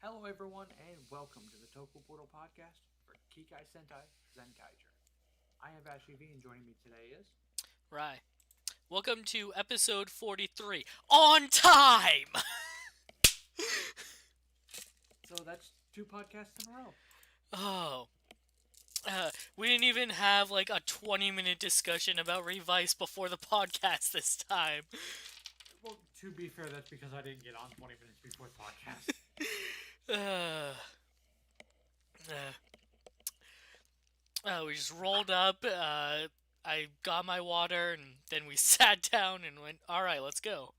Hello, everyone, and welcome to the Toku Portal podcast for Kikai Sentai Zenkaiger. I am Vashi V, and joining me today is. Right. Welcome to episode 43. On time! So that's two podcasts in a row. Oh. We didn't even have like a 20-minute discussion about Revice before the podcast this time. Well, to be fair, that's because I didn't get on 20 minutes before the podcast. Uh, we just rolled up, I got my water, and then we sat down and went, alright, let's go.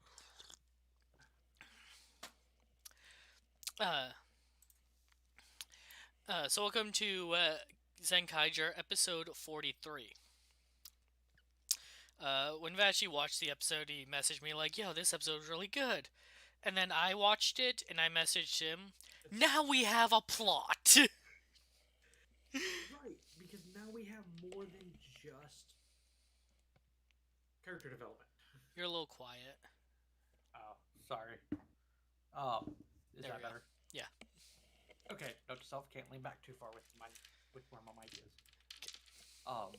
Uh, so welcome to Zenkaiger episode 43. When Vashi watched the episode, he messaged me like, yo, this episode was really good. And then I watched it, and I messaged him, now we have a plot! Right, because now we have more than just character development. You're a little quiet. Oh, sorry. Oh, is There that we go. better? Yeah. Okay, note to self: can't lean back too far with where my mic is. Um,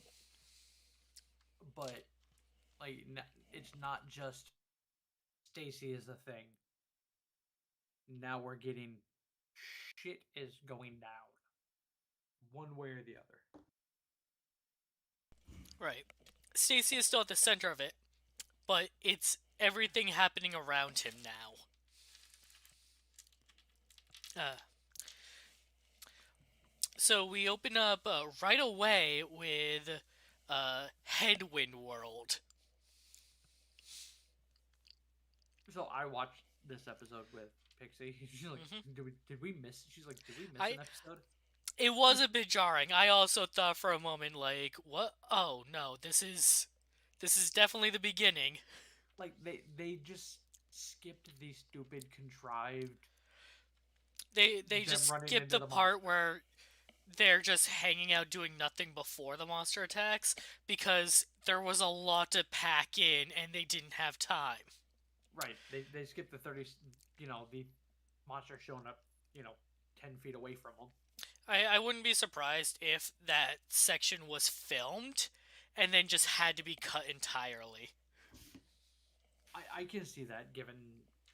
but like, it's not just Stacy is the thing. Now we're getting shit is going down one way or the other. Right. Stacy is still at the center of it, but it's everything happening around him now. Uh, so we open up right away with Headwind World. So I watched this episode with Pixie. She's like, did we miss? She's like, did we miss I an episode? It was a bit jarring. I also thought for a moment, like, what? Oh no, this is definitely the beginning. Like they just skipped the stupid contrived They them just running skipped into the the part monster. where they're just hanging out doing nothing before the monster attacks because there was a lot to pack in and they didn't have time. Right. They skipped the 30. The monster showing up. 10 feet away from them. I wouldn't be surprised if that section was filmed and then just had to be cut entirely. I can see that given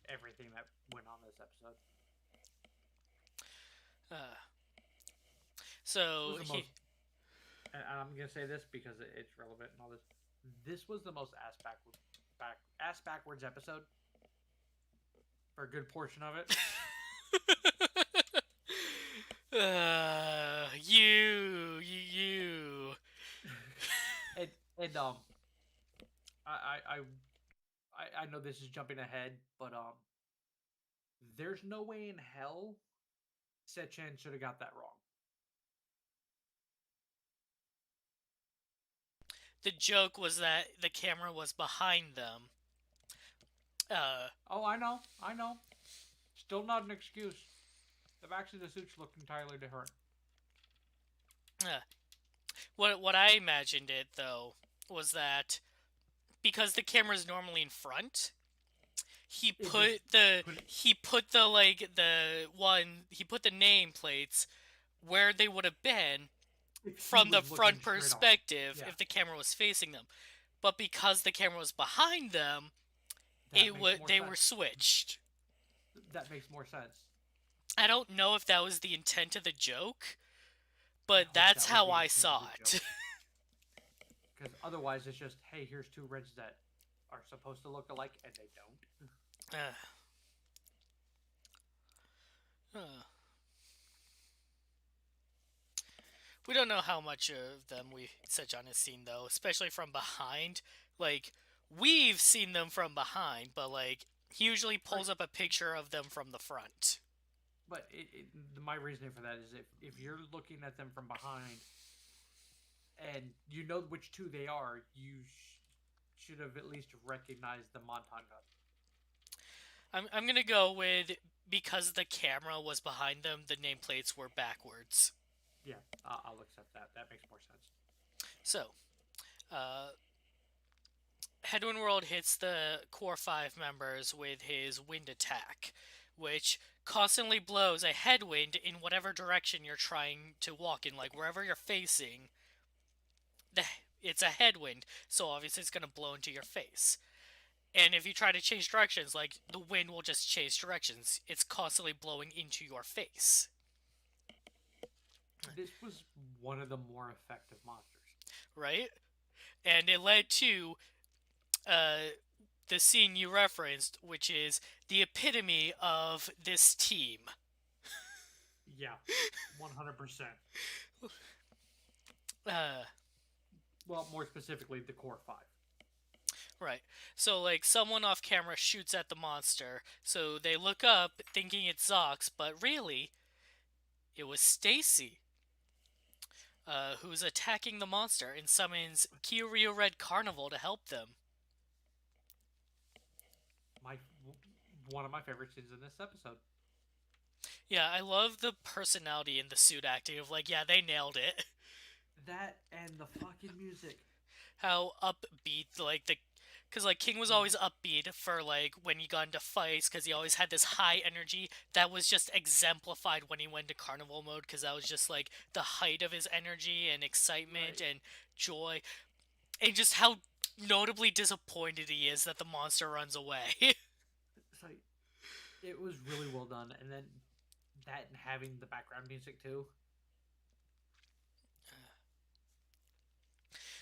everything that went on this episode. Uh, This was so the he, most, and I'm gonna say this because it's relevant and all this. This was the most ass backwards episode for a good portion of it. you. And I I I know this is jumping ahead, but there's no way in hell Sechan should have got that wrong. The joke was that the camera was behind them. Uh, Oh, I know. Still not an excuse. Actually, the suits look entirely different. uh, what I imagined it though was that because the camera's normally in front, he It just put the put it. he put the like the one he put the nameplates where they would have been If he from the was looking front straight on. perspective Yeah, if the camera was facing them. But because the camera was behind them, that makes more they were sense. switched. That makes more sense. I don't know if that was the intent of the joke, I but hope that's that was how the I intent of saw the it. joke. Because otherwise, it's just, hey, here's two reds that are supposed to look alike, and they don't. uh, uh. We don't know how much of them Sejan has seen though, especially from behind. Like we've seen them from behind, but like he usually Right. pulls up a picture of them from the front. But my reasoning for that is if you're looking at them from behind and you know which two they are, you should have at least recognized the Montanga. I'm gonna go with because the camera was behind them, the nameplates were backwards. Yeah, I'll accept that. That makes more sense. So, uh, Headwind World hits the core 5 members with his wind attack, which constantly blows a headwind in whatever direction you're trying to walk in, like wherever you're facing. The it's a headwind, so obviously it's gonna blow into your face. And if you try to change directions, like the wind will just change directions. It's constantly blowing into your face, This was one of the more effective monsters. right? And it led to uh, the scene you referenced, which is the epitome of this team. Yeah, 100%. Uh, Well, more specifically, the core five. right. So, like, someone off camera shoots at the monster, so they look up thinking it's Zox, but really, it was Stacy, who's attacking the monster and summons Kyoryu Red Carnival to help them. My one of my favorite scenes in this episode. Yeah, I love the personality in the suit acting of, like, yeah, they nailed it. That and the fucking music. How upbeat, like, because, like, King was always upbeat for, like, when he got into fights, because he always had this high energy that was just exemplified when he went to carnival mode, because that was just, like, the height of his energy and excitement Right. and joy. And just how notably disappointed he is that the monster runs away. It's like it was really well done, and then that and having the background music too.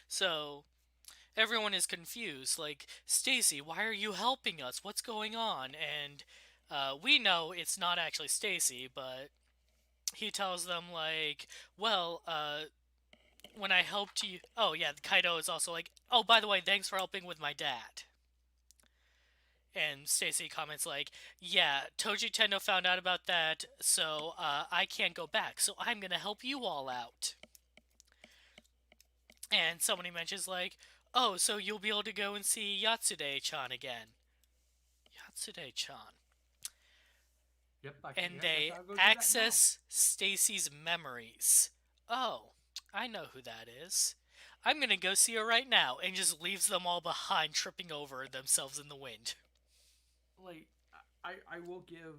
So, everyone is confused. Like, Stacy, why are you helping us? What's going on? And we know it's not actually Stacy, but he tells them, like, well, when I helped you. Oh, yeah, Kaido is also like, oh, by the way, thanks for helping with my dad. And Stacy comments like, yeah, Toji Tendo found out about that, so I can't go back, so I'm gonna help you all out. And somebody mentions like, oh, so you'll be able to go and see Yatsude-chan again. Yatsude-chan. Yep, I And guess they I'll go do that now. access Stacy's memories. Oh, I know who that is. I'm gonna go see her right now, and just leaves them all behind, tripping over themselves in the wind. Like I will give.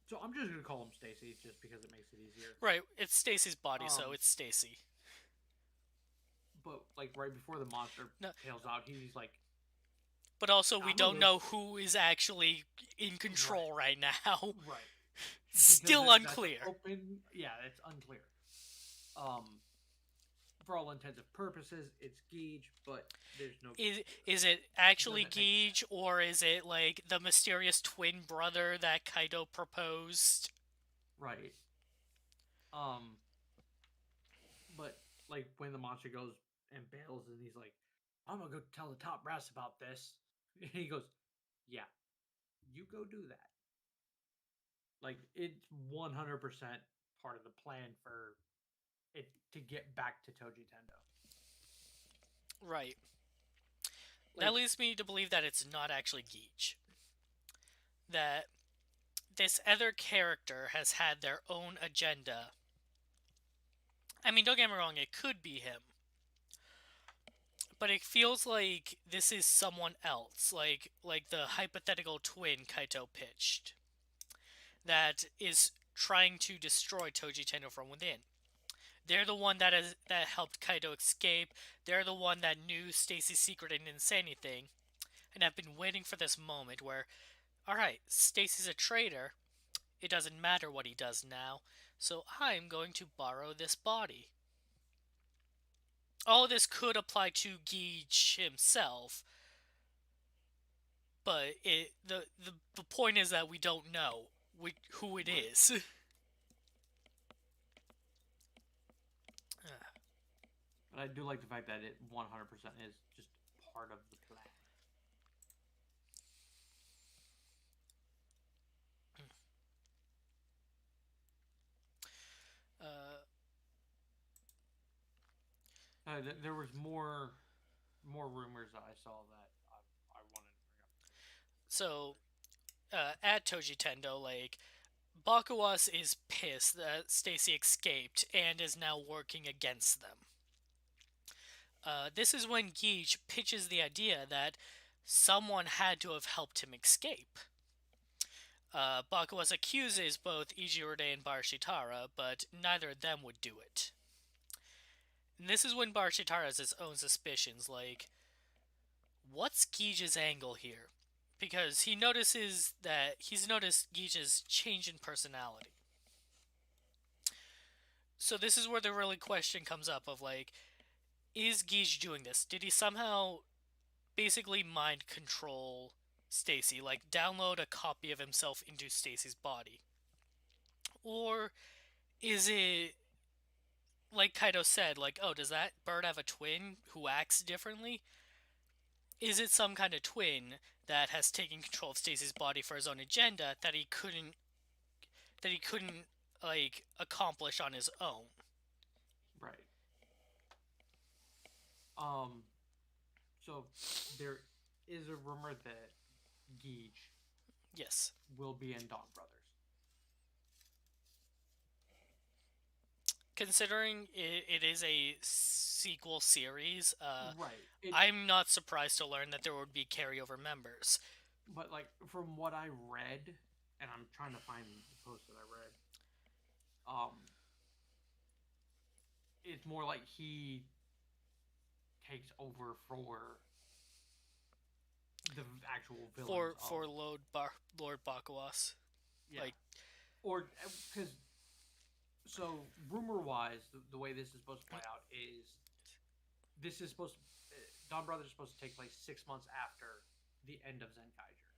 So I'm just gonna call him Stacy just because it makes it easier. Right, it's Stacy's body, so Um, it's Stacy. but like right before the monster No, tails out, he's like, but also we "I'm gonna don't go." know who is actually in Right, control right now. right, because Still that's unclear. open. Yeah, it's unclear. Um, for all intents and purposes, it's Gage, but there's no. Is it actually Doesn't make sense. Gage, or is it like the mysterious twin brother that Kaido proposed? Right. Um, but like when the monster goes and bails, and he's like, "I'm gonna go tell the top brass about this," and he goes, "Yeah, you go do that." Like it's 100% part of the plan for it to get back to Toji Tendo. Right. That Like, leads me to believe that it's not actually Gage. That this other character has had their own agenda. I mean, don't get me wrong, it could be him. But it feels like this is someone else, like the hypothetical twin Kaito pitched, that is trying to destroy Toji Tendo from within. They're the one that helped Kaido escape. They're the one that knew Stacy's secret and didn't say anything, and have been waiting for this moment where, all right, Stacy's a traitor. It doesn't matter what he does now, so I'm going to borrow this body. All this could apply to Gage himself, but the point is that we don't know who it right. is. But I do like the fact that it 100% is just part of the plan. uh, There was more rumors that I saw that I wanted to bring up too. so at Toji Tendo, like Bakuwas is pissed that Stacy escaped and is now working against them. This is when Gage pitches the idea that someone had to have helped him escape. Bakuwas accuses both Ijiurde and Barashitara, but neither of them would do it. And this is when Barashitara has his own suspicions, like, what's Gija's angle here? Because he's noticed Gija's change in personality. So this is where the really question comes up of like, is Gij doing this? Did he somehow basically mind control Stacy, like download a copy of himself into Stacy's body? Or is it like Kaido said, like, oh, does that bird have a twin who acts differently? Is it some kind of twin that has taken control of Stacy's body for his own agenda that he couldn't like accomplish on his own? Right. So there is a rumor that Geej Yes. will be in Dawn Brothers. Considering it is a sequel series, Right. I'm not surprised to learn that there would be carryover members. But like from what I read, and I'm trying to find the post that I read, it's more like he takes over for the actual villains For Lord Bakuwas. yeah. Like, Or because so rumor wise, the way this is supposed to play out is this is supposed to Dawn Brothers is supposed to take place 6 months after the end of Zenkaiger.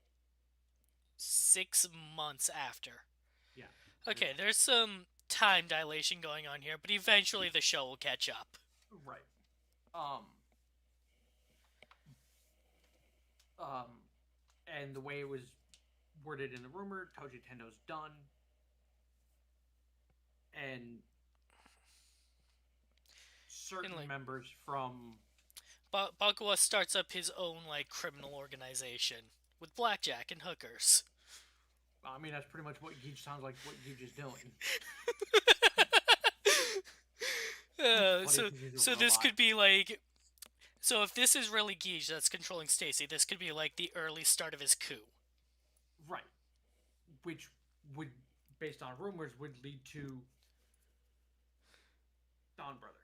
6 months after. Yeah. Okay, there's some time dilation going on here, but eventually the show will catch up. Right. And the way it was worded in the rumor, Toji Tendo's done, and certain And, like, members from Bakuwa starts up his own like criminal organization with blackjack and hookers. I mean, that's pretty much what Geej sounds like. What Geej is doing. So this could be like, so if this is really Geej that's controlling Stacy, this could be like the early start of his coup. Right. Which would, based on rumors, would lead to Dawn Brothers.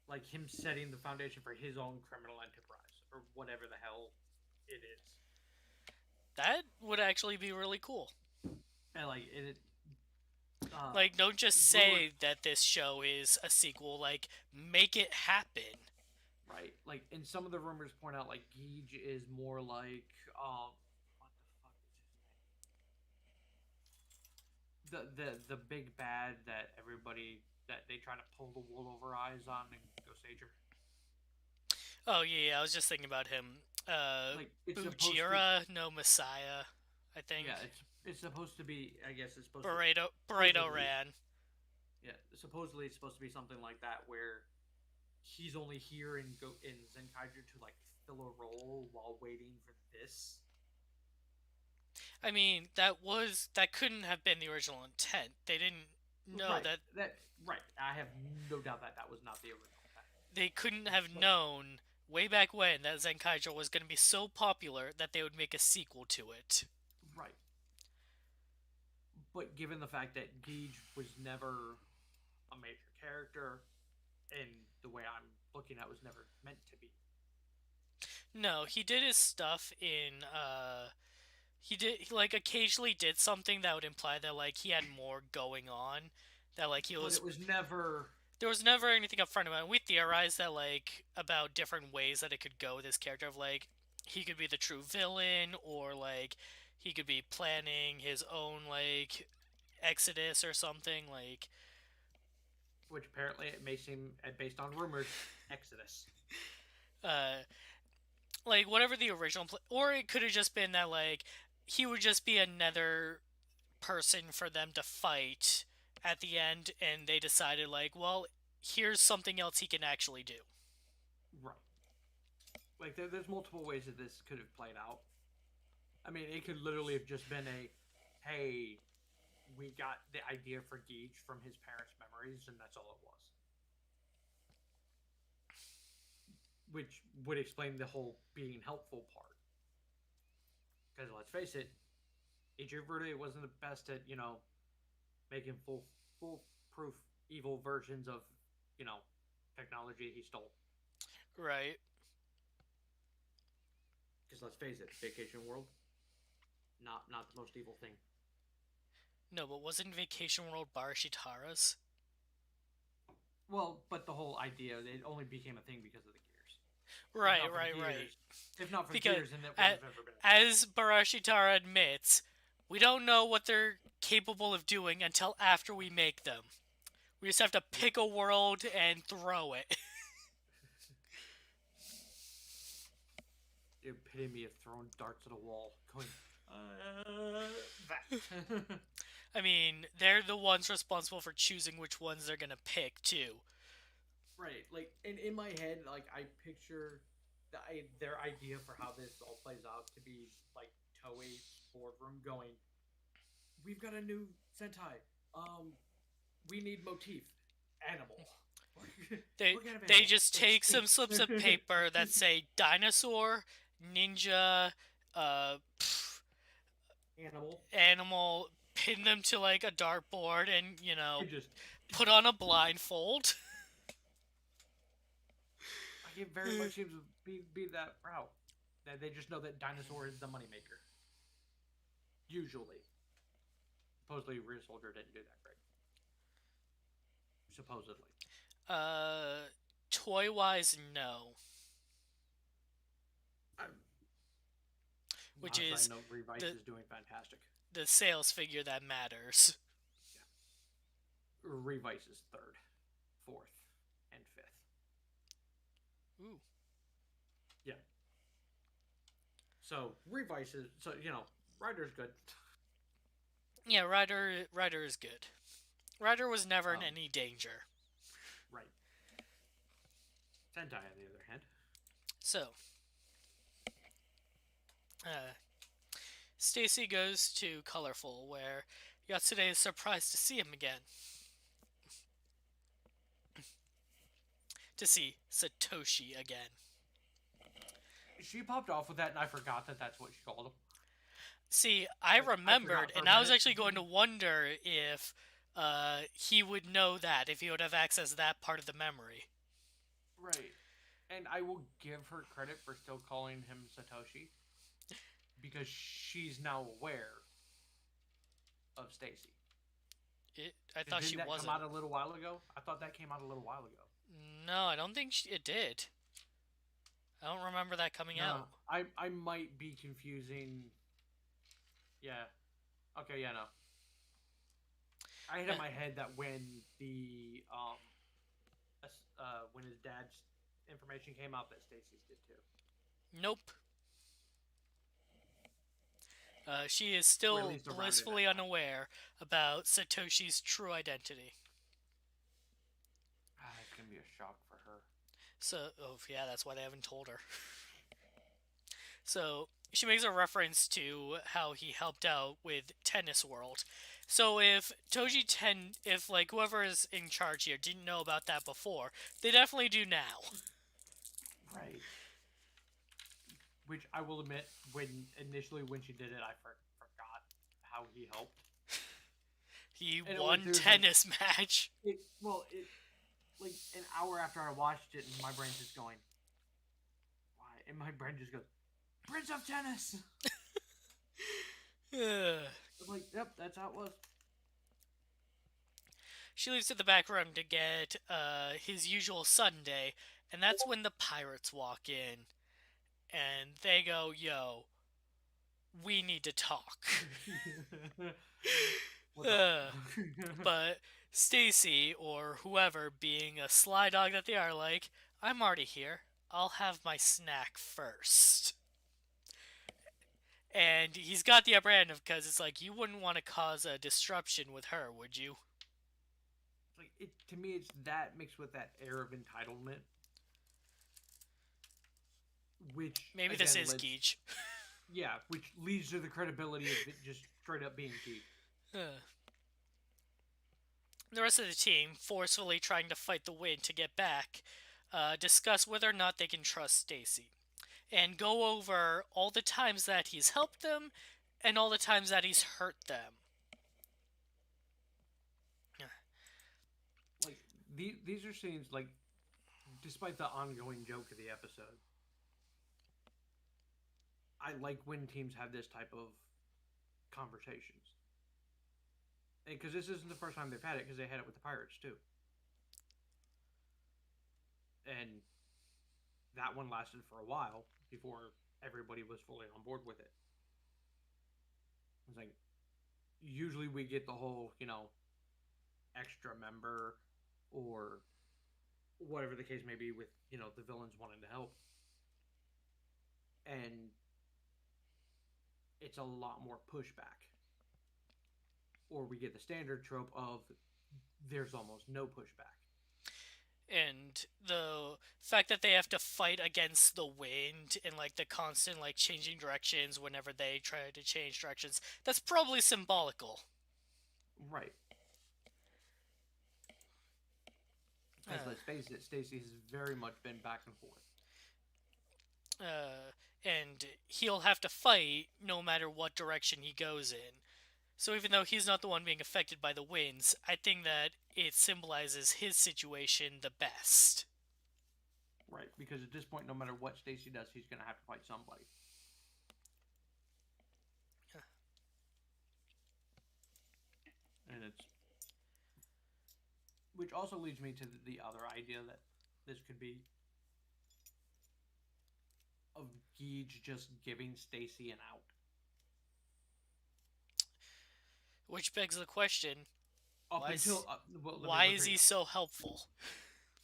Like him setting the foundation for his own criminal enterprise, or whatever the hell it is. That would actually be really cool. And like it. Like, don't just say that this show is a sequel. Like, make it happen. Right. Like, and some of the rumors point out like Geej is more like what the fuck is his name? The big bad that everybody that they try to pull the wool over eyes on and go Sager. Oh yeah, I was just thinking about him. Like it's Bujira no Messiah, I think. Yeah, it's supposed to be. I guess it's supposed Burrito Ran. Yeah, supposedly it's supposed to be something like that where he's only here in Zenkaiger to like fill a role while waiting for this. I mean, that couldn't have been the original intent. They didn't know that. Right. I have no doubt that was not the original intent. They couldn't have known way back when that Zenkaiger was going to be so popular that they would make a sequel to it. Right. But given the fact that Geej was never a major character, and the way I'm looking at was never meant to be. No, he did his stuff in he like occasionally did something that would imply that like he had more going on, that like he was. But it was never. There was never anything up front about it. We theorized that like about different ways that it could go with his character, of like he could be the true villain, or like he could be planning his own like exodus or something, like. Which apparently it may seem, based on rumors, exodus. Like whatever the original or it could have just been that like he would just be another person for them to fight at the end, and they decided like, well, here's something else he can actually do. Right. Like there's multiple ways that this could have played out. I mean, it could literally have just been hey, we got the idea for Geej from his parents' memories, and that's all it was. Which would explain the whole being helpful part. Because let's face it, Agent Verde wasn't the best at making foolproof evil versions of you know technology he stole. Right. Because let's face it, Vacation World, not the most evil thing. No, but wasn't Vacation World Barashitara's? Well, but the whole idea it only became a thing because of the gears. If Right, not for the right, right. gears, if not for Because gears, then it wouldn't have ever been a thing. as Barashitara admits, we don't know what they're capable of doing until after we make them. We just have to Yep. pick a world and throw it. The epitome of throwing darts at a wall, going that. I mean, they're the ones responsible for choosing which ones they're gonna pick, too. Right, like in my head, like I picture their idea for how this all plays out to be like Toei's boardroom going. We've got a new Sentai. We need motif animal. They We're gonna have they animal. just take some slips of paper that say dinosaur, ninja, uh, animal. animal, pin them to like a dartboard, and Just put on a blindfold. like it very much seems to be that route. That they just know that dinosaur is the moneymaker. Usually, supposedly, Rear Soldier didn't do that great. Supposedly. Toy wise, no. I'm, Which on a is side note, Revice the is doing fantastic. the sales figure that matters. Yeah. Revice is third, fourth, and fifth. Ooh. Yeah. So Revice is Rider's good. Yeah, Ryder is good. Ryder was never in Um, any danger. right. Sentai, on the other hand, So, Stacy goes to Colorful, where Yatsude is surprised to see him again. To see Satoshi again. she popped off with that, and I forgot that that's what she called him. See, I Like, I remembered, forgot for a and I was minute. actually going to wonder if he would know that, if he would have access to that part of the memory. Right. And I will give her credit for still calling him Satoshi because she's now aware of Stacy. I thought she Didn't that wasn't. come out a little while ago? I thought that came out a little while ago. No, I don't think it did. I don't remember that coming out. I might be confusing. Yeah. Okay. Yeah. No. I had in my head that when when his dad's information came out, that Stacy's did too. Nope. She is Or at still least around it. blissfully unaware about Satoshi's true identity. It's gonna be a shock for her. So, oh yeah, that's why they haven't told her. So, she makes a reference to how he helped out with Tennis World. So if if like whoever is in charge here didn't know about that before, they definitely do now. Right. Which I will admit, when she did it, I forgot how he helped. He won tennis match. It like an hour after I watched it, and my brain's just going, why? And my brain just goes, Prince of Tennis. I'm like, yep, that's how it was. She leaves to the back room to get his usual sundae, and that's when the pirates walk in, and they go, "Yo, we need to talk." But Stacy, or whoever, being a sly dog that they are, like, "I'm already here. I'll have my snack first." And he's got the upper hand because it's like, you wouldn't want to cause a disruption with her, would you? Like to me, it's that mixed with that air of entitlement, which maybe this is Geech. Yeah, which leads to the credibility of it just straight up being Geech. The rest of the team, forcefully trying to fight the wind to get back, discuss whether or not they can trust Stacy, and go over all the times that he's helped them and all the times that he's hurt them. Like, these are scenes, like, despite the ongoing joke of the episode, I like when teams have this type of conversations. Because this isn't the first time they've had it, because they had it with the Pirates, too. And that one lasted for a while before everybody was fully on board with it. It's like, usually we get the whole, extra member or whatever the case may be with, the villains wanting to help. And it's a lot more pushback. Or we get the standard trope of there's almost no pushback. And the fact that they have to fight against the wind and like the constant like changing directions whenever they try to change directions, that's probably symbolical. Right. Because let's face it, Stacy has very much been back and forth. And he'll have to fight no matter what direction he goes in. So even though he's not the one being affected by the winds, I think that it symbolizes his situation the best. Right, because at this point, no matter what Stacy does, he's going to have to fight somebody. And it's... Which also leads me to the other idea that this could be of Gage just giving Stacy an out. Which begs the question, why is he so helpful?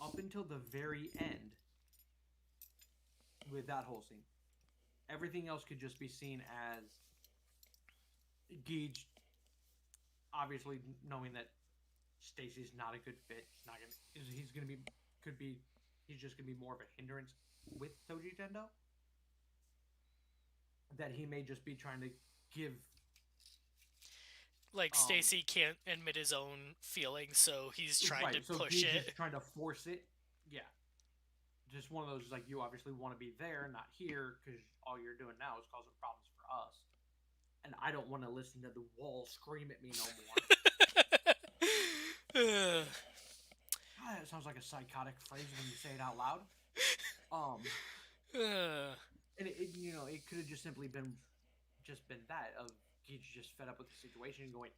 Up until the very end, with that whole scene, everything else could just be seen as Gage obviously knowing that Stacy's not a good fit. He's just gonna be more of a hindrance with Toji Tendo. That he may just be trying to give, like, Stacy can't admit his own feelings, so he's trying to push it. Just trying to force it. Yeah. Just one of those, like, you obviously want to be there, not here, because all you're doing now is causing problems for us. And I don't want to listen to the wall scream at me no more. God, that sounds like a psychotic phrase when you say it out loud. And it could have just simply been that of Gage just fed up with the situation and going,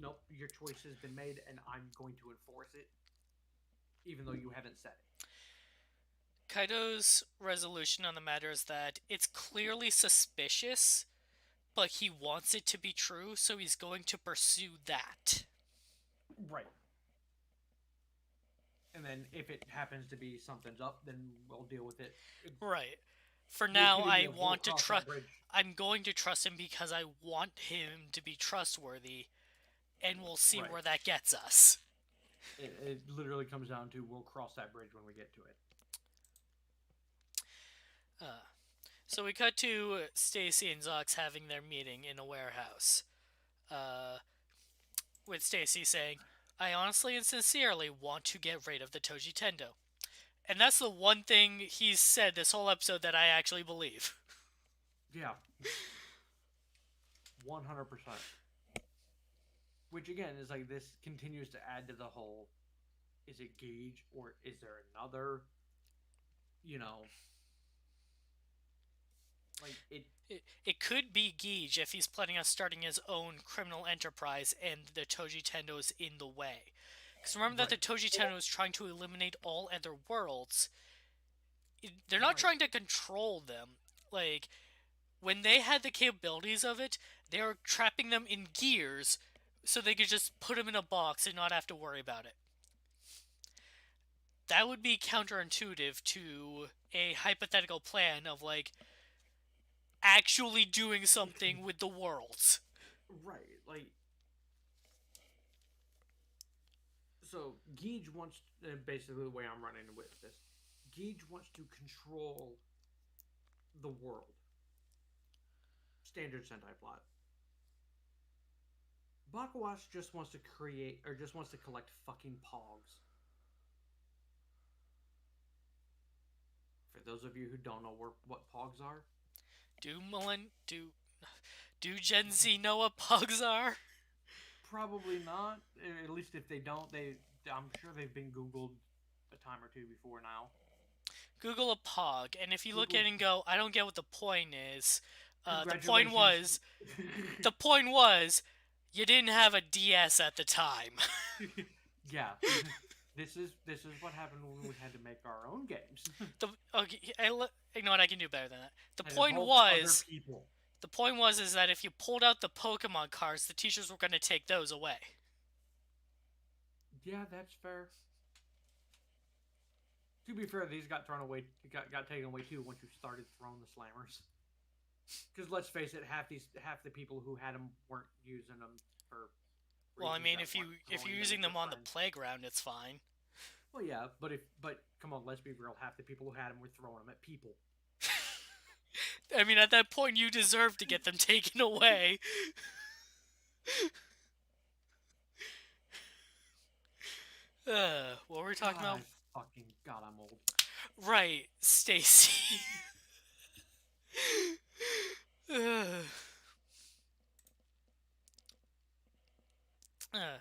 nope, your choice has been made and I'm going to enforce it, even though you haven't said it. Kaido's resolution on the matter is that it's clearly suspicious, but he wants it to be true, so he's going to pursue that. Right. And then if it happens to be something's up, then we'll deal with it. Right. For now, I want to trust... I'm going to trust him because I want him to be trustworthy, and we'll see where that gets us. It literally comes down to we'll cross that bridge when we get to it. So we cut to Stacy and Zox having their meeting in a warehouse. With Stacy saying, I honestly and sincerely want to get rid of the Toji Tendo. And that's the one thing he's said this whole episode that I actually believe. Yeah. 100%. Which again is like, this continues to add to the whole, is it Gage or is there another, like it could be Gage if he's planning on starting his own criminal enterprise and the Toji Tendo is in the way. Because remember that the Toji Tendo is trying to eliminate all other worlds. They're not trying to control them. Like, when they had the capabilities of it, they were trapping them in gears so they could just put them in a box and not have to worry about it. That would be counterintuitive to a hypothetical plan of, like, actually doing something with the worlds. Right, like... So, Gage wants... basically the way I'm running with this, Gage wants to control the world. Standard Sentai plot. Bakawash just wants to create, or just wants to collect fucking pogs. For those of you who don't know what pogs are, Do Do Gen Z know what pugs are? Probably not. At least if they don't, I'm sure they've been Googled a time or two before now. Google a pog, and if you look at Google, it and go, I don't get what the point is. The point congratulations. was, the point was, you didn't have a DS at the time. Yeah. This is what happened when we had to make our own games Okay, you know what? I can do better than that. The and point involved other was, people. the point was is that if you pulled out the Pokemon cards, the teachers were going to take those away. Yeah, that's fair. To be fair, these got thrown away, got taken away too once you started throwing the slammers. Because let's face it, half the people who had them weren't using them for. Well, I mean, if you're throwing using at your them on the friends. playground, it's fine. Well, yeah, but come on, let's be real. Half the people who had them were throwing them at people. I mean, at that point, you deserve to get them taken away. What were we talking about? God, I'm old. Right, Stacy. uh,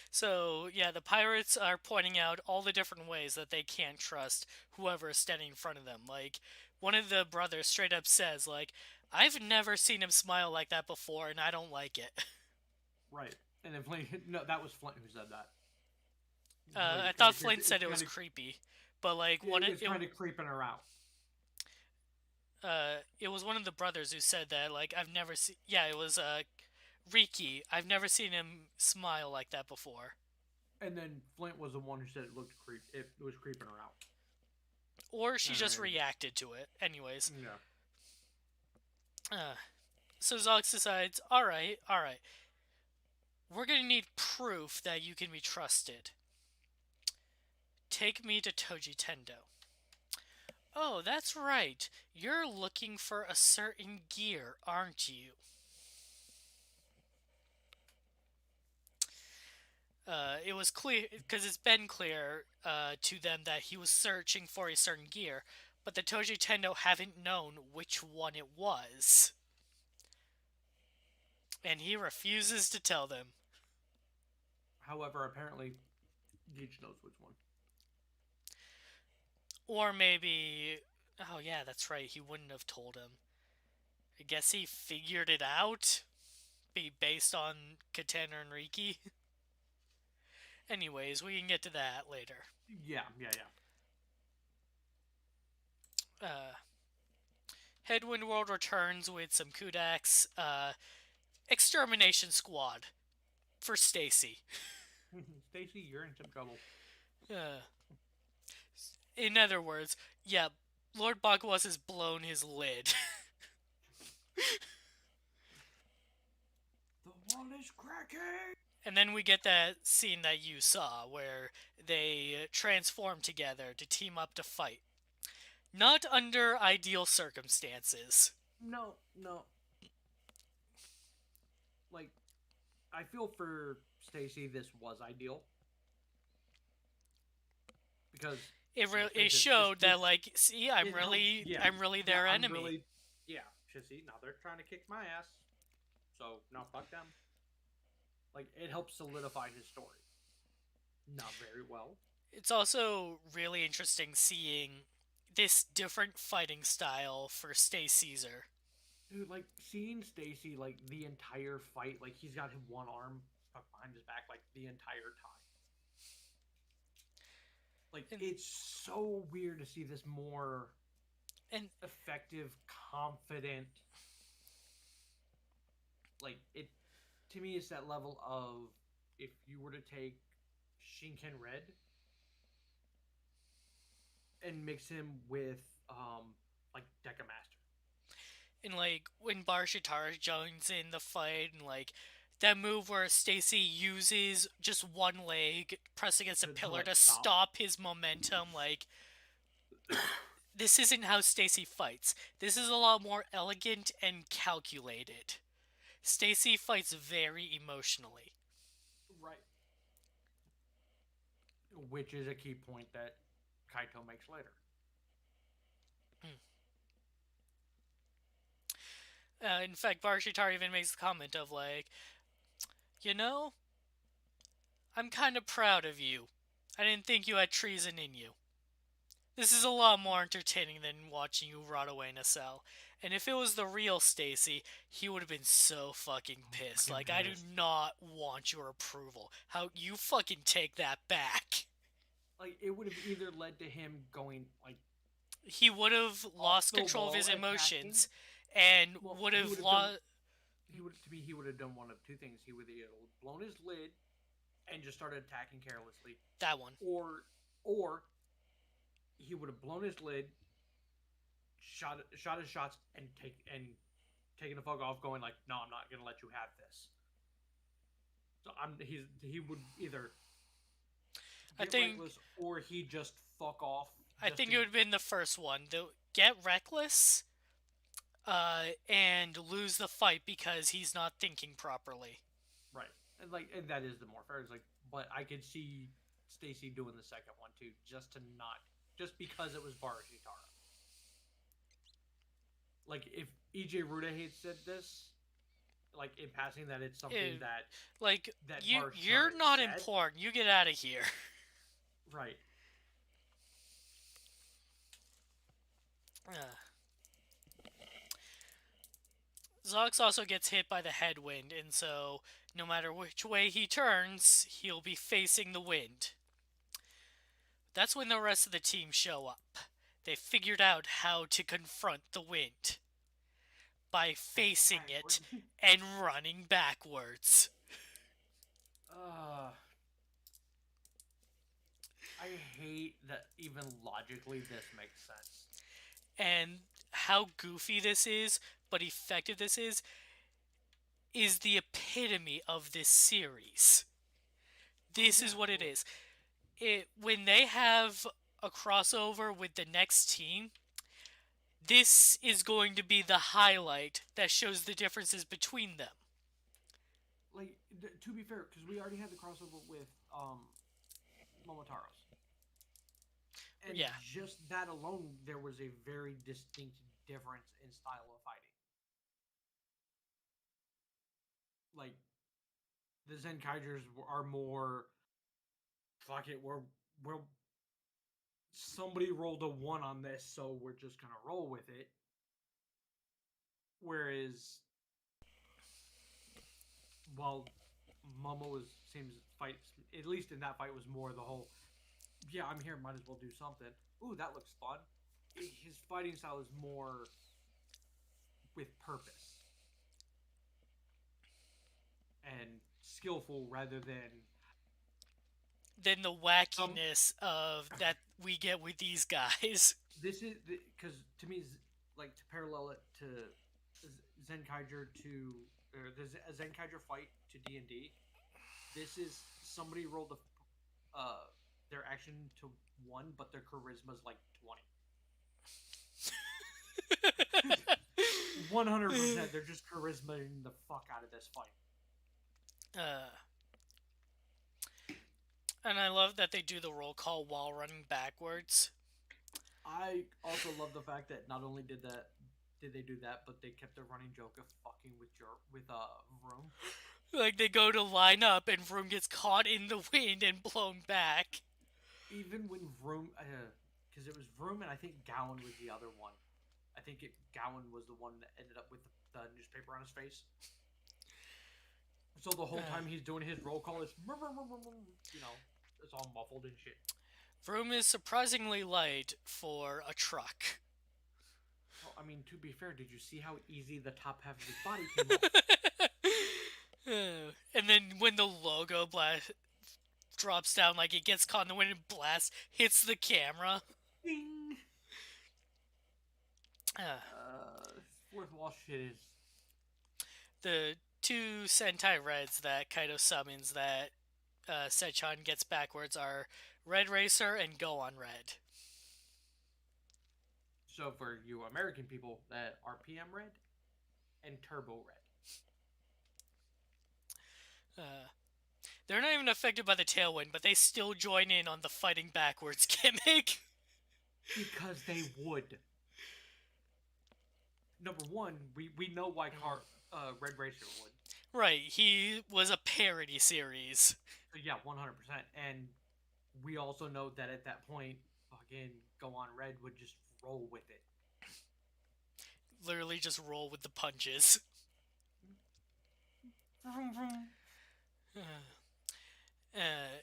so, yeah, the pirates are pointing out all the different ways that they can't trust whoever is standing in front of them. Like, one of the brothers straight up says, like, I've never seen him smile like that before, and I don't like it. Right, and then Flint. No, that was Flint who said that. I thought Flint said it was creepy, but like it's kind of creeping her out. It was one of the brothers who said that. Like I've never seen. Yeah, it was Riki. I've never seen him smile like that before. And then Flint was the one who said it was creeping her out. Or she just reacted to it. Anyways. Yeah. So Zox decides, all right. We're gonna need proof that you can be trusted. Take me to Toji Tendo. Oh, that's right. You're looking for a certain gear, aren't you? It was clear, because it's been clear to them that he was searching for a certain gear, but the Toji Tendo haven't known which one it was. And he refuses to tell them. However, apparently, Geach knows which one. Or maybe... Oh, yeah, that's right. He wouldn't have told him. I guess he figured it out? Be based on Katana and Riki? Anyways, we can get to that later. Yeah. Headwind World returns with some Kudaks. Extermination Squad for Stacy. Stacy, you're in some trouble. In other words, yeah, Lord Bagwas has blown his lid. The wall is cracking! And then we get that scene that you saw where they transform together to team up to fight. Not under ideal circumstances. No. Like, I feel for Stacy this was ideal. Because it showed that, like, see, I'm really their enemy. See, now they're trying to kick my ass. So, no, fuck them. Like, it helps solidify his story. Not very well. It's also really interesting seeing this different fighting style for Stay Caesar. Dude, like, seeing Stacy, like, the entire fight, like, he's got one arm stuck behind his back, like, the entire time. Like, it's so weird to see this more effective, confident. Like, it, to me, it's that level of if you were to take Shinken Red and mix him with, like, Deca Master. And, like, when Barshitara joins in the fight, and, like, that move where Stacy uses just one leg pressed against a pillar to stop his momentum, like, this isn't how Stacy fights. This is a lot more elegant and calculated. Stacy fights very emotionally. Right. Which is a key point that Kaito makes later. In fact, Barshitar even makes the comment of like, you know, I'm kind of proud of you. I didn't think you had treason in you. This is a lot more entertaining than watching you rot away in a cell. And if it was the real Stacy, he would have been so fucking pissed. Fucking Like, I do pissed. not want your approval. How you fucking take that back? Like it would have either led to him going like He would have off lost the control of his wall attacking. emotions and Well, would he have would have done. lost He would to me. He would have done one of two things. He would either blown his lid and just started attacking carelessly, that one. or he would have blown his lid, shot his shots, and taken the fuck off, going like, "No, I'm not gonna let you have this." So he would either I get think reckless or he just fuck off. I think it would have been the first one. Get reckless and lose the fight because he's not thinking properly. Right, and that is the more fair. It's like, but I could see Stacy doing the second one too, just because it was Barashitara. Like if EJ Ruda had said this, like in passing, that it's something that like that you're not said. important. You get out of here. Right. Zox also gets hit by the headwind, and so no matter which way he turns, he'll be facing the wind. That's when the rest of the team show up. They figured out how to confront the wind by facing it and running backwards. I hate that even logically this makes sense. And how goofy this is, but effective this is the epitome of this series. This is what it is. When they have a crossover with the next team, this is going to be the highlight that shows the differences between them. Like, to be fair, because we already had the crossover with Momotaro's. And yeah. just that alone, there was a very distinct difference in style of fighting. Like, the Zenkaigers are more, fuck it, we're somebody rolled a 1 on this, so we're just gonna roll with it. Whereas, well, Momo seems fight, at least in that fight, was more the whole, yeah, I'm here, might as well do something. Ooh, that looks fun. His fighting style is more with purpose and skillful rather than the wackiness of that we get with these guys. This is because to me, like, to parallel it to Zenkaiger to or the Zenkaiger fight to D&D. This is somebody rolled their action to 1, but their charisma's like 20. 100%. They're just charismaing the fuck out of this fight. And I love that they do the roll call while running backwards. I also love the fact that not only did they do that, but they kept the running joke of fucking with Vroom. Like, they go to line up and Vroom gets caught in the wind and blown back. Even when Vroom, because it was Vroom and I think Gowan was the other one. I think Gowan was the one that ended up with the newspaper on his face. So the whole time he's doing his roll call, it's, it's all muffled and shit. Vroom is surprisingly light for a truck. Well, I mean, to be fair, did you see how easy the top half of his body came off? And then when the logo drops down, like it gets caught in the wind and blasts, hits the camera. Ding! Fourth wall shit is... The 2 Sentai Reds that Kaido summons that Sechan gets backwards are Red Racer and Gohan Red. So for you American people, that RPM Red and Turbo Red. They're not even affected by the tailwind, but they still join in on the fighting backwards gimmick. Because they would. number one, we know why Red Racer would. Right, he was a parody series. So yeah, 100%. And we also know that at that point, fucking Go On Red would just roll with it. Literally just roll with the punches. Vroom, vroom.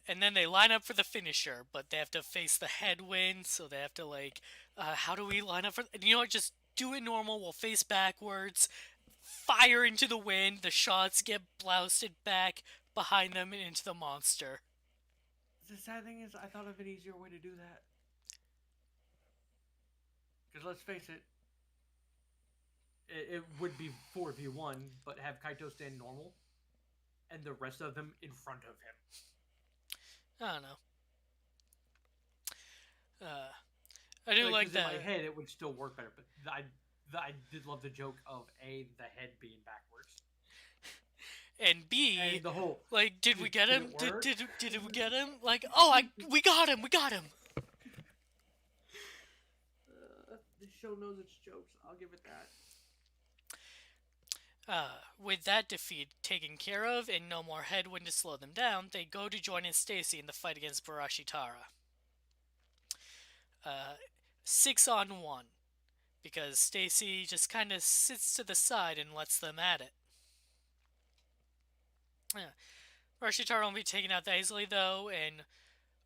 And then they line up for the finisher, but they have to face the headwind, so they have to how do we line up for? You know what? Just do it normal. We'll face backwards, fire into the wind. The shots get blasted back behind them and into the monster. The sad thing is, I thought of an easier way to do that. Because let's face it, it would be 4v1, but have Kaito stand normal, and the rest of them in front of him. I don't know. I do like that. In my head, it would still work better, but I did love the joke of A, the head being backwards. And B, and the whole did we get him? Did we get him? We got him. We got him. The show knows its jokes. I'll give it that. With that defeat taken care of and no more headwind to slow them down, they go to join in Stacy in the fight against Barashitara. 6-on-1, because Stacy just kind of sits to the side and lets them at it. Barashitara won't be taken out that easily though, and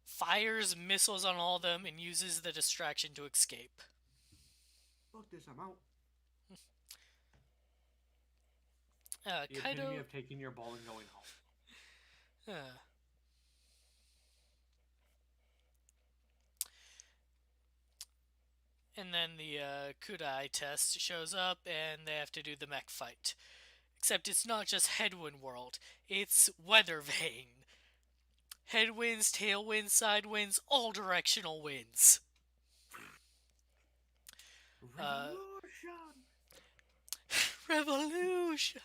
fires missiles on all of them and uses the distraction to escape. Fuck this, I'm out. The Kaido epitome of taking your ball and going home. And then the Kudai test shows up and they have to do the mech fight. Except it's not just Headwind World, it's Weather Vane. Headwinds, tailwinds, sidewinds, all directional winds. Revolution!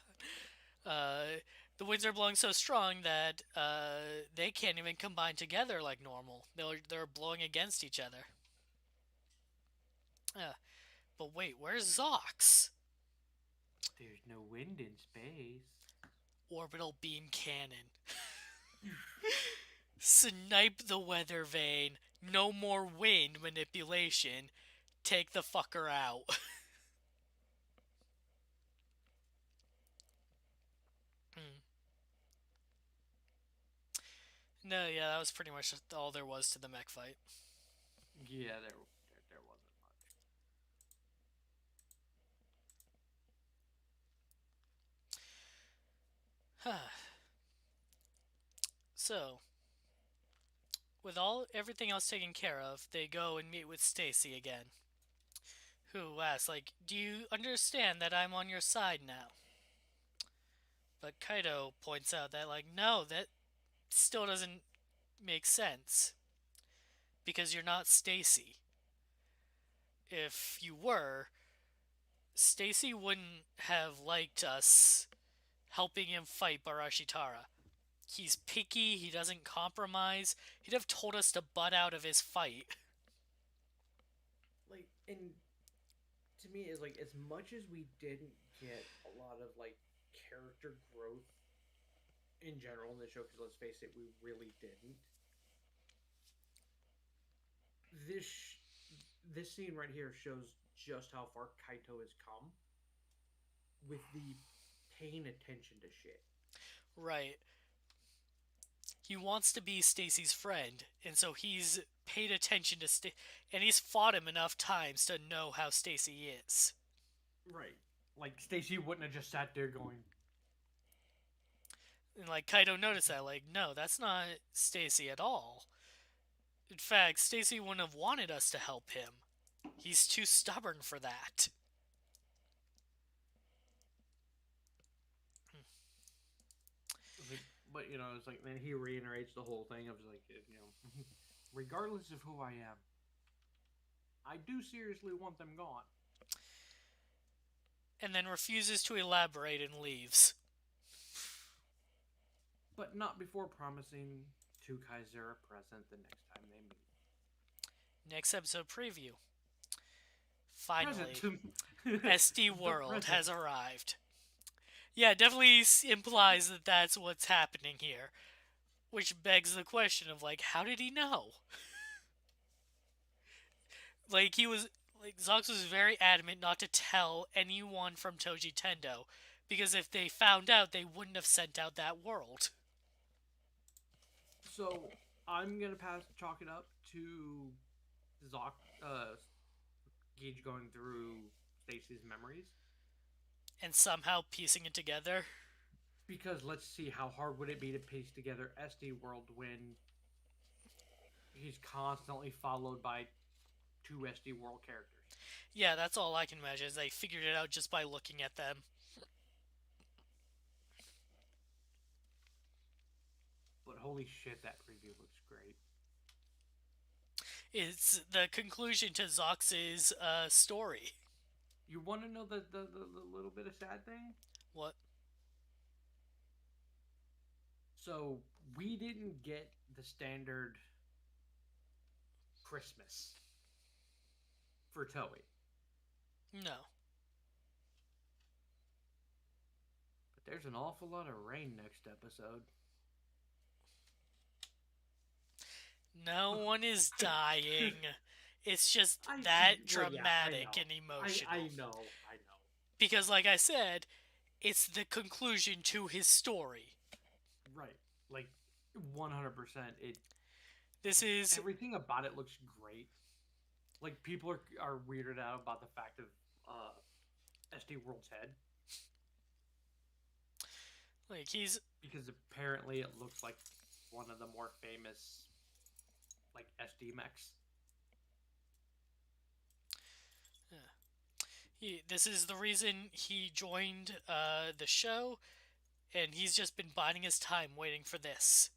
The winds are blowing so strong that they can't even combine together like normal. They're blowing against each other. But wait, where's Zox? There's no wind in space. Orbital beam cannon. Snipe the weather vane. No more wind manipulation. Take the fucker out. No, yeah, that was pretty much all there was to the mech fight. Yeah, there wasn't much. So, with everything else taken care of, they go and meet with Stacy again, who asks, do you understand that I'm on your side now? But Kaido points out that, no, that still doesn't make sense. Because you're not Stacy. If you were, Stacy wouldn't have liked us helping him fight Barashitara. He's picky, he doesn't compromise. He'd have told us to butt out of his fight. And to me, it's as much as we didn't get a lot of character growth in general in the show, because let's face it, we really didn't. This scene right here shows just how far Kaito has come with the paying attention to shit. Right. He wants to be Stacy's friend, and so he's paid attention to and he's fought him enough times to know how Stacy is. Right. Stacy wouldn't have just sat there going. And Kaido noticed that, no, that's not Stacy at all. In fact, Stacy wouldn't have wanted us to help him. He's too stubborn for that. But, it's then he reiterates the whole thing of, regardless of who I am, I do seriously want them gone. And then refuses to elaborate and leaves. But not before promising to Kaiser a present the next time they meet. Next episode preview. Finally, present. SD The World present. has arrived. Yeah, it definitely implies that that's what's happening here, which begs the question of like, how did he know? Like he was like Zox was very adamant not to tell anyone from Toji Tendo because if they found out, they wouldn't have sent out that world. So I'm gonna chalk it up to Zoc, Gage going through Stacy's memories, And somehow piecing it together. because let's see, how hard would it be to piece together SD World when he's constantly followed by two SD World characters? Yeah, that's all I can imagine is they figured it out just by looking at them. But holy shit, that preview looks great. It's the conclusion to Zox's story. You want to know the little bit of sad thing? What? So we didn't get the standard Christmas for Toei, No. but there's an awful lot of rain next episode. No one is dying. It's just I that well, yeah, I dramatic know, and emotional. I know. Because, like I said, it's the conclusion to his story. Right, like 100%. It This is. everything about it looks great. Like people are weirded out about the fact of SD World's head, Like, he's. because apparently it looks like one of the more famous like SD mechs. This is the reason he joined the show, and he's just been biding his time waiting for this.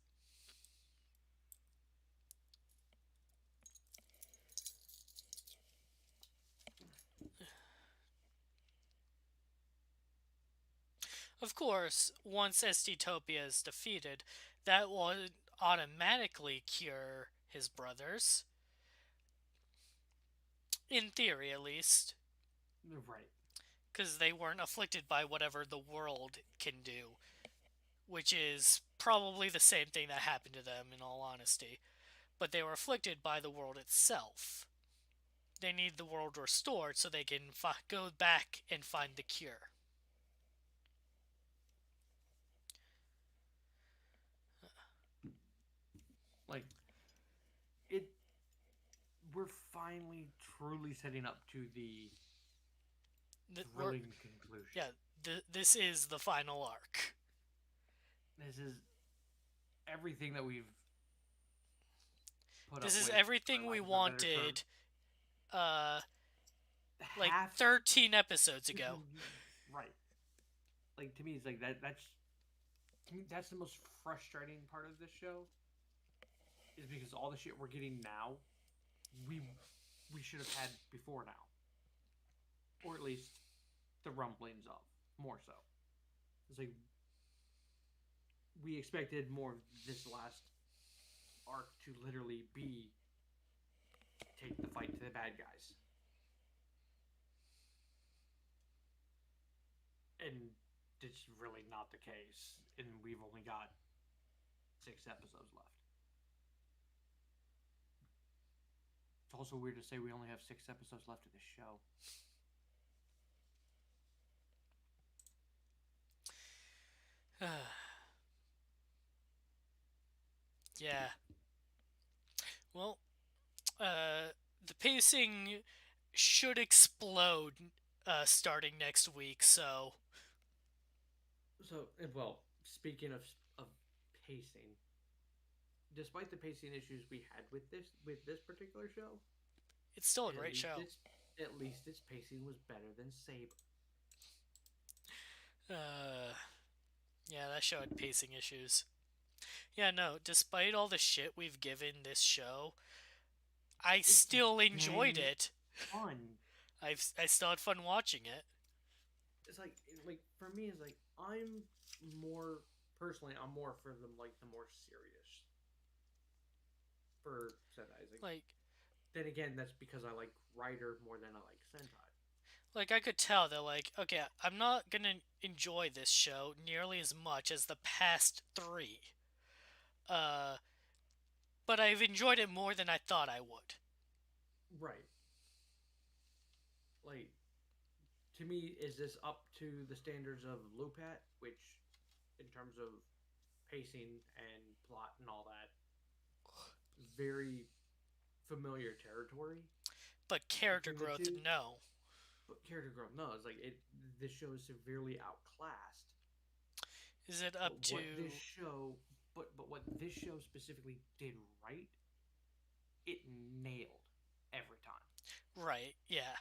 Of course, once Estitopia is defeated, that will automatically cure his brothers. In theory, at least. Right. Because they weren't afflicted by whatever the world can do. Which is probably the same thing that happened to them, in all honesty. But they were afflicted by the world itself. They need the world restored so they can go back and find the cure. Like it we're finally truly setting up to the thrilling conclusion. Yeah, this is the final arc. This is everything that we've put This up is with, everything for we lack of a better wanted term. like Half 13 episodes ago. right. Like to me it's like that's to me that's the most frustrating part of this show, is because all the shit we're getting now we should have had before now. Or at least the rumblings of, more so. It's like we expected more of this last arc to literally be take the fight to the bad guys. And it's really not the case. And we've only got 6 episodes left. It's also weird to say we only have 6 episodes left of this show. Yeah. Well, the pacing should explode starting next week, so. So, well, speaking of pacing, despite the pacing issues we had with this particular show, It's still a great show. At least its pacing was better than Saber. Yeah, that show had pacing issues. Yeah, no, despite all the shit we've given this show, I still enjoyed it. Fun. I still had fun watching it. It's like for me, it's like I'm more personally, I'm more for the more serious for Sentai. Like then again, that's because I like Rider more than I like Sentai. Like I could tell that like okay, I'm not going to enjoy this show nearly as much as the past 3. Uh but I've enjoyed it more than I thought I would. Right. Like, to me, is this up to the standards of Lupat, which, in terms of pacing and plot and all that, very familiar territory But character between the growth, two. no. But character growth, no, it's like it. This show is severely outclassed. Is it But up what this to show, but what this show specifically did right, it nailed every time. right? Yeah.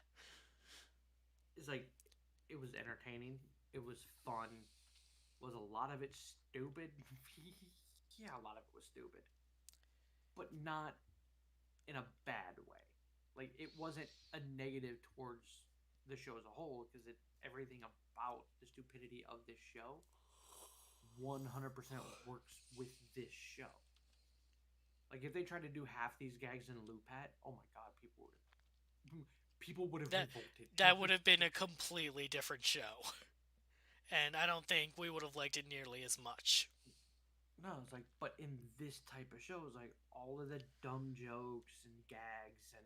It's like it was entertaining. It was fun. Was a lot of it stupid? Yeah, a lot of it was stupid, but not in a bad way. Like, it wasn't a negative towards the show as a whole, because everything about the stupidity of this show 100% works with this show. Like, if they tried to do half these gags in a Lupat, oh my god, people would have That revolted. that would have been a completely different show. And I don't think we would have liked it nearly as much. No, it's like, but in this type of shows, like, all of the dumb jokes and gags and,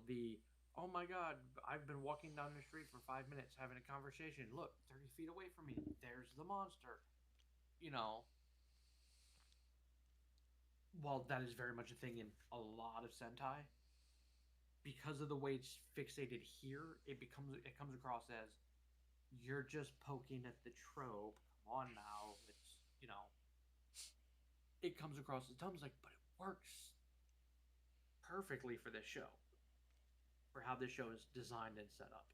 the, oh my god, I've been walking down the street for 5 minutes having a conversation. Look, 30 feet away from me, there's the monster. You know, while that is very much a thing in a lot of Sentai, because of the way it's fixated here, it comes across as, you're just poking at the trope. Come on now, it comes across as dumb. It's like, but it works perfectly for this show, for how this show is designed and set up.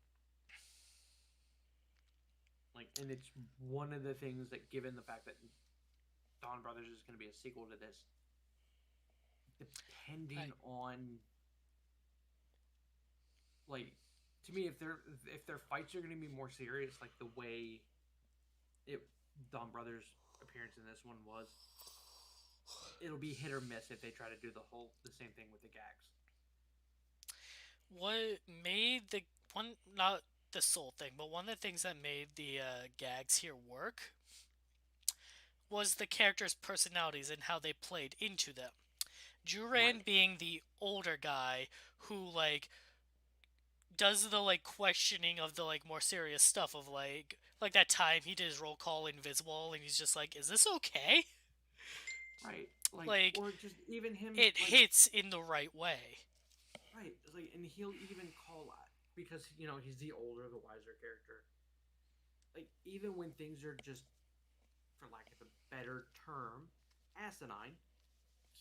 Like, and it's one of the things that, given the fact that Dawn Brothers is going to be a sequel to this, depending I, on, like, to me, if their fights are going to be more serious, like the way it Dawn Brothers appearance in this one was, it'll be hit or miss if they try to do the same thing with the gags. what made the one not the sole thing, but one of the things that made the gags here work was the characters' personalities and how they played into them. Duran Right. being the older guy who like does the like questioning of the like more serious stuff of like that time he did his roll call invisible and he's just like, is this okay? Right. Like, Like or just even him, it like, hits in the right way. right, like, and he'll even call out, because he's the older, the wiser character. Like, even when things are just, for lack of a better term, asinine,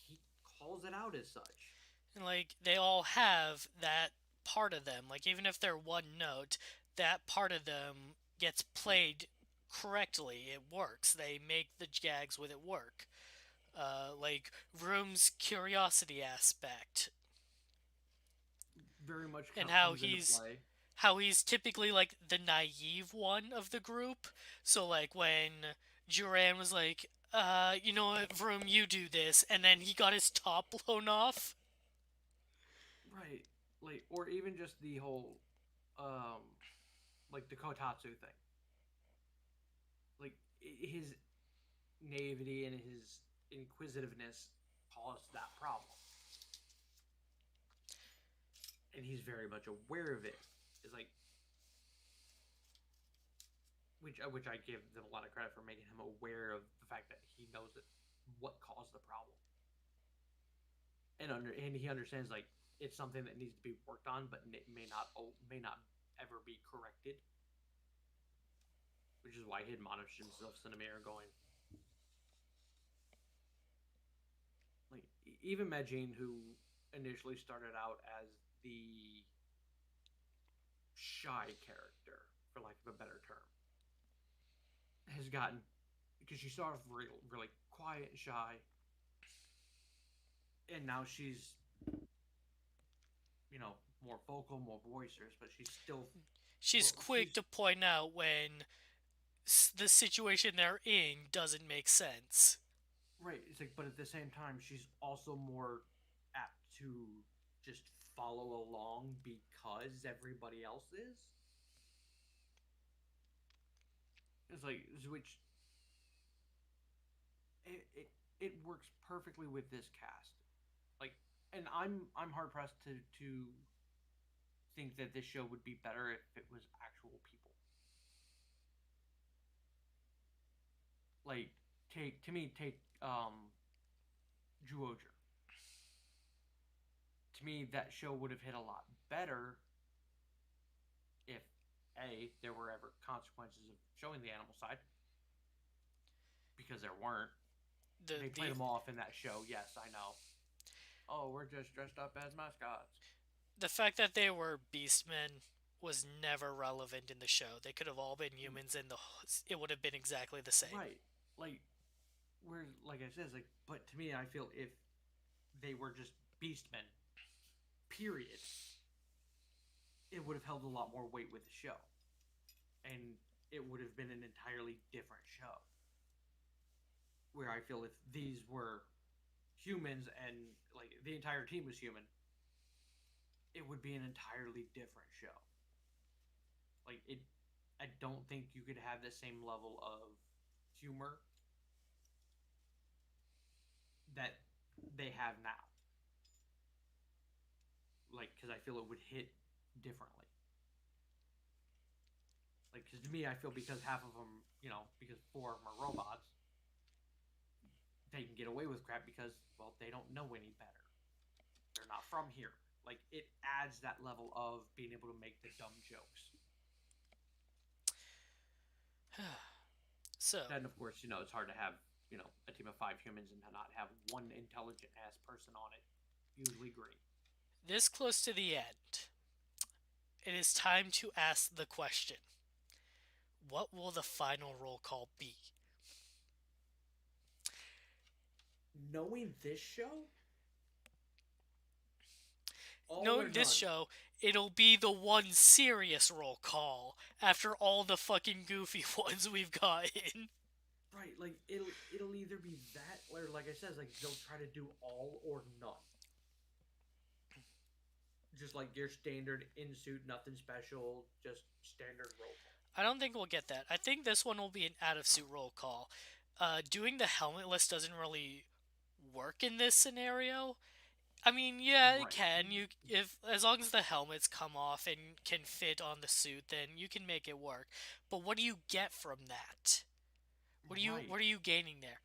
he calls it out as such. And like they all have that part of them. Like even if they're one note, that part of them gets played correctly. It works. They make the gags with it work. Like Room's curiosity aspect Very much and comes into play. how he's typically like the naive one of the group. So like when Duran was like, you know what, Vroom, you do this, and then he got his top blown off. Right. Like, or even just the whole, um, like, the Kotatsu thing. Like, his naivety and his inquisitiveness caused that problem. And he's very much aware of it. It's like, which I give them a lot of credit for, making him aware of the fact that he knows that what caused the problem, and he understands, like, it's something that needs to be worked on, but it may not ever be corrected. Which is why he admonished himself in the mirror, going, like, even Majin, who initially started out as the shy character, for lack of a better term, has gotten, because she started off really, really quiet and shy, and now she's, more vocal, more boisterous, but she's still, She's well, quick to point out when the situation they're in doesn't make sense. right. It's like, but at the same time, she's also more apt to just follow along because everybody else is. It's like which it works perfectly with this cast. Like, and I'm hard pressed to think that this show would be better if it was actual people. Like, take Juoger. To me, that show would have hit a lot better if a there were ever consequences of showing the animal side, because there weren't. They played The them off in that show. Yes, I know. Oh, we're just dressed up as mascots. the fact that they were beastmen was never relevant in the show. They could have all been humans, and it would have been exactly the same. Right. Like, where, like I said, it's like, but to me, I feel if they were just beastmen, period, it would have held a lot more weight with the show. And it would have been an entirely different show. Where I feel if these were humans and like the entire team was human, it would be an entirely different show. Like it, I don't think you could have the same level of humor that they have now. Like, because I feel it would hit differently. Like, because to me, I feel because half of them, because four of them are robots, they can get away with crap because, well, they don't know any better. They're not from here. Like, it adds that level of being able to make the dumb jokes. So, Then, of course, it's hard to have, a team of 5 humans and not have one intelligent ass person on it. Usually green. this close to the end, it is time to ask the question: what will the final roll call be? Knowing this show, all or Knowing this none. show, it'll be the one serious roll call after all the fucking goofy ones we've gotten. Right, like it'll either be that or like I said, like they'll try to do all or none. Just like your standard in suit, nothing special, just standard roll call. I don't think we'll get that. I think this one will be an out of suit roll call. Doing the helmetless doesn't really work in this scenario. I mean, yeah, it Right. can. You if as long as the helmets come off and can fit on the suit, then you can make it work. But what do you get from that? Right. What are you gaining there?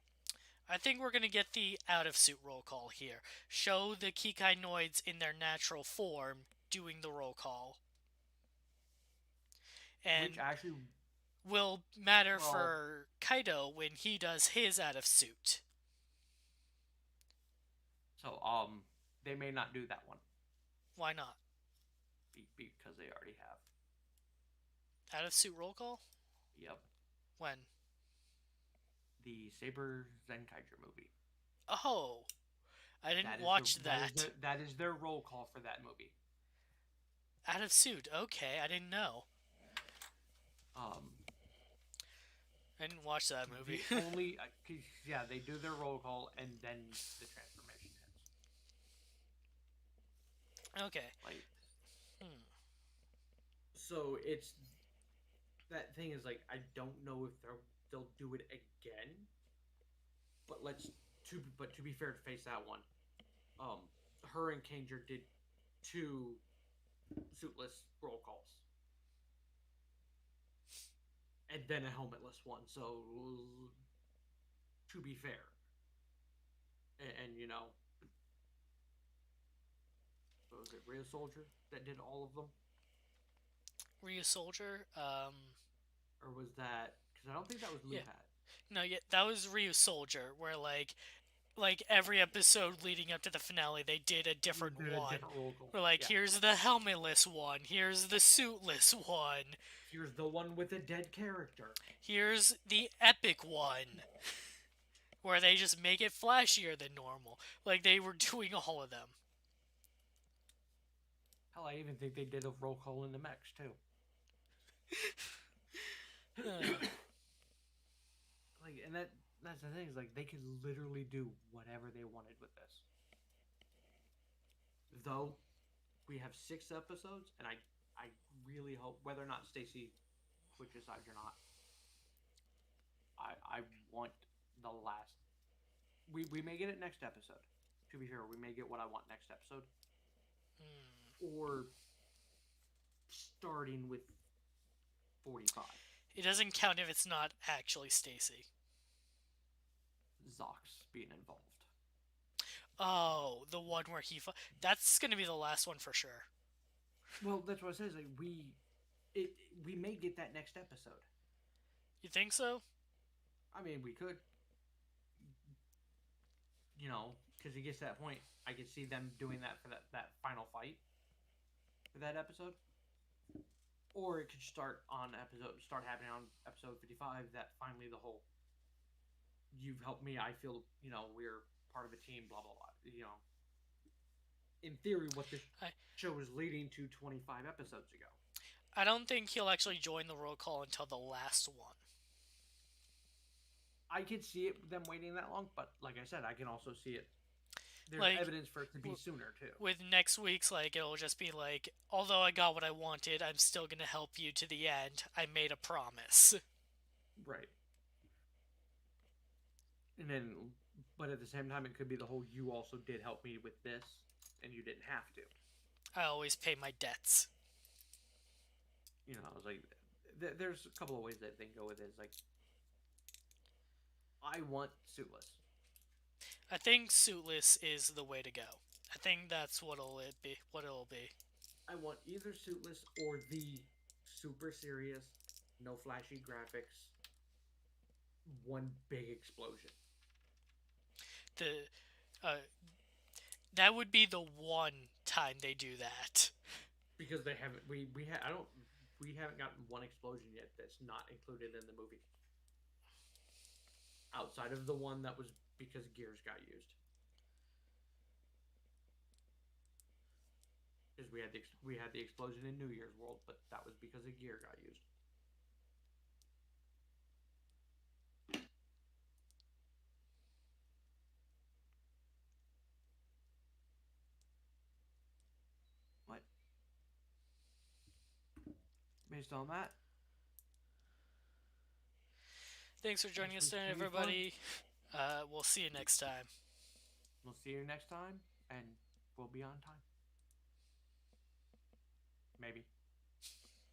I think we're gonna get the out of suit roll call here. Show the Kikai Noids in their natural form doing the roll call, Which and actually, will matter well, for Kaido when he does his out of suit. so they may not do that one Why not? because they already have. Out of suit roll call? Yep. When? The Saber Zenkaiger movie. Oh, I didn't That is the watch that. that is their roll call for that movie. Out of suit. Okay, I didn't know. Um, I didn't watch that movie. the only yeah, they do their roll call and then the transformation hits. Okay. Like, Hmm. so it's that thing is like I don't know if they'll do it again, but to be fair to face that one, um, her and Kanger did 2 suitless roll calls and then a helmetless one. So to be fair, and what was it, Rhea Soldier that did all of them, Ryu Soldier. or was that because I don't think that was Yeah. Lupat. No, yeah, that was Ryu Soldier, where like every episode leading up to the finale, they did a different Did a one. different roll call. We're like, Yeah. here's the helmetless one, here's the suitless one, Here's the one with a dead character. here's the epic one, where they just make it flashier than normal. Like they were doing all of them. Hell, I even think they did a roll call in the mechs too. Uh, Like, and that's the thing is like they could literally do whatever they wanted with this. though we have 6 episodes, and I really hope, whether or not Stacy switches sides or not, I want the last. We may get it next episode. To be fair, we may get what I want next episode, or starting with 45. It doesn't count if it's not actually Stacy. Zox being involved. Oh, the one where that's gonna be the last one for sure. Well, that's what it says. Like we may get that next episode. You think so? I mean, we could. You know, because it gets to that point, I could see them doing that for that final fight for that episode. Or it could start happening on episode 55. That finally the whole, you've helped me. I feel, we're part of a team. Blah blah blah. In theory, what this show was leading to 25 episodes ago. I don't think he'll actually join the roll call until the last one. I could see them waiting that long, but like I said, I can also see it. There's evidence for it to be sooner too. With next week's, it'll just be like, although I got what I wanted, I'm still gonna help you to the end. I made a promise. Right. And then, but at the same time, it could be the whole, you also did help me with this, and you didn't have to. I always pay my debts. I was like, there's a couple of ways that they can go with it. It's like, I want suitless. I think suitless is the way to go. I think that's what it'll be. I want either suitless or the super serious, no flashy graphics, one big explosion. That would be the one time they do that. Because they haven't, we haven't gotten one explosion yet that's not included in the movie. Outside of the one that was because gears got used. Because we had the explosion in New Year's World, but that was because a gear got used. What? Based on that. Thanks for joining us tonight, everybody. We'll see you next time. We'll see you next time, and we'll be on time. Maybe.